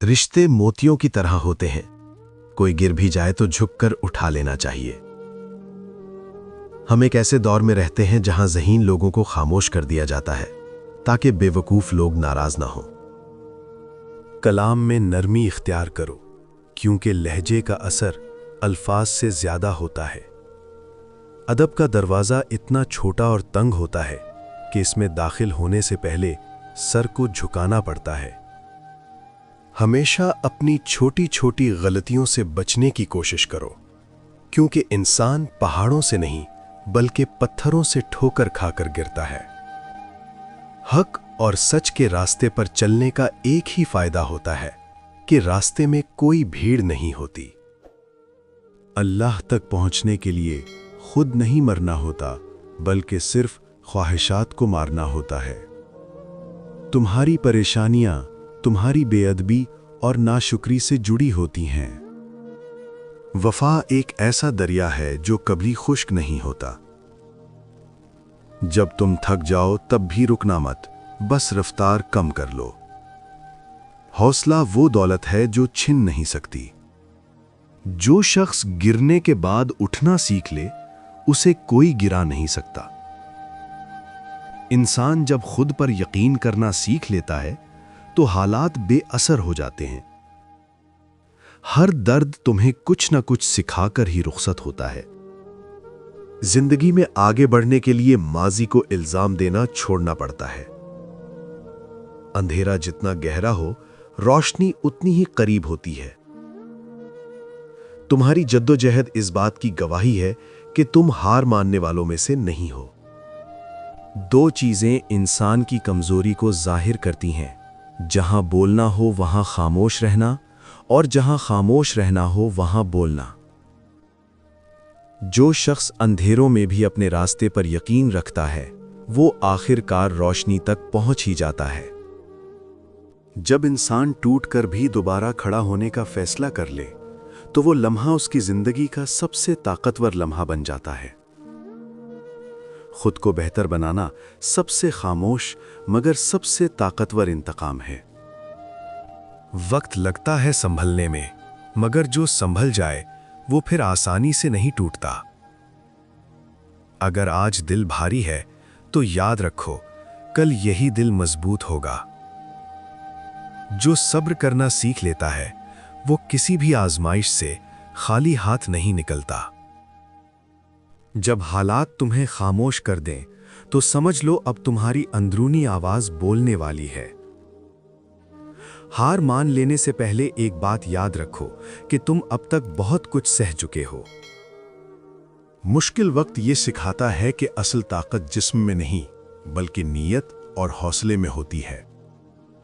रिश्ते मोतियों की तरह होते हैं, कोई गिर भी जाए तो झुककर उठा लेना चाहिए। हम एक ऐसे दौर में रहते हैं जहां ज़हीन लोगों को खामोश कर दिया जाता है ताकि बेवकूफ लोग नाराज ना हों। कलाम में नरमी इख्तियार करो, क्योंकि लहजे का असर अल्फाज से ज्यादा होता है। अदब का दरवाज़ा इतना छोटा और तंग होता है कि इसमें दाखिल होने से पहले सर को झुकाना पड़ता है। हमेशा अपनी छोटी छोटी गलतियों से बचने की कोशिश करो, क्योंकि इंसान पहाड़ों से नहीं बल्कि पत्थरों से ठोकर खाकर गिरता है। हक और सच के रास्ते पर चलने का एक ही फायदा होता है कि रास्ते में कोई भीड़ नहीं होती। अल्लाह तक पहुंचने के लिए खुद नहीं मरना होता, बल्कि सिर्फ ख्वाहिशात को मारना होता है। तुम्हारी परेशानियां तुम्हारी बेअदबी और नाशुक्री से जुड़ी होती हैं। वफा एक ऐसा दरिया है जो कभी खुश्क नहीं होता। जब तुम थक जाओ तब भी रुकना मत, बस रफ्तार कम कर लो। हौसला वो दौलत है जो छिन नहीं सकती। जो शख्स गिरने के बाद उठना सीख ले, उसे कोई गिरा नहीं सकता। इंसान जब खुद पर यकीन करना सीख लेता है तो हालात बेअसर हो जाते हैं। हर दर्द तुम्हें कुछ न कुछ सिखाकर ही रुखसत होता है। जिंदगी में आगे बढ़ने के लिए माजी को इल्जाम देना छोड़ना पड़ता है। अंधेरा जितना गहरा हो, रोशनी उतनी ही करीब होती है। तुम्हारी जद्दोजहद इस बात की गवाही है कि तुम हार मानने वालों में से नहीं हो। दो चीजें इंसान की कमजोरी को जाहिर करती हैं, जहां बोलना हो वहां खामोश रहना, और जहां खामोश रहना हो वहां बोलना। जो शख्स अंधेरों में भी अपने रास्ते पर यकीन रखता है, वो आखिरकार रोशनी तक पहुंच ही जाता है। जब इंसान टूटकर भी दोबारा खड़ा होने का फैसला कर ले, तो वो लम्हा उसकी जिंदगी का सबसे ताकतवर लम्हा बन जाता है। खुद को बेहतर बनाना सबसे खामोश मगर सबसे ताकतवर इंतकाम है। वक्त लगता है संभलने में, मगर जो संभल जाए वो फिर आसानी से नहीं टूटता। अगर आज दिल भारी है तो याद रखो, कल यही दिल मजबूत होगा। जो सब्र करना सीख लेता है, वो किसी भी आजमाइश से खाली हाथ नहीं निकलता। जब हालात तुम्हें खामोश कर दें, तो समझ लो अब तुम्हारी अंदरूनी आवाज बोलने वाली है। हार मान लेने से पहले एक बात याद रखो कि तुम अब तक बहुत कुछ सह चुके हो। मुश्किल वक्त ये सिखाता है कि असल ताकत जिस्म में नहीं, बल्कि नीयत और हौसले में होती है।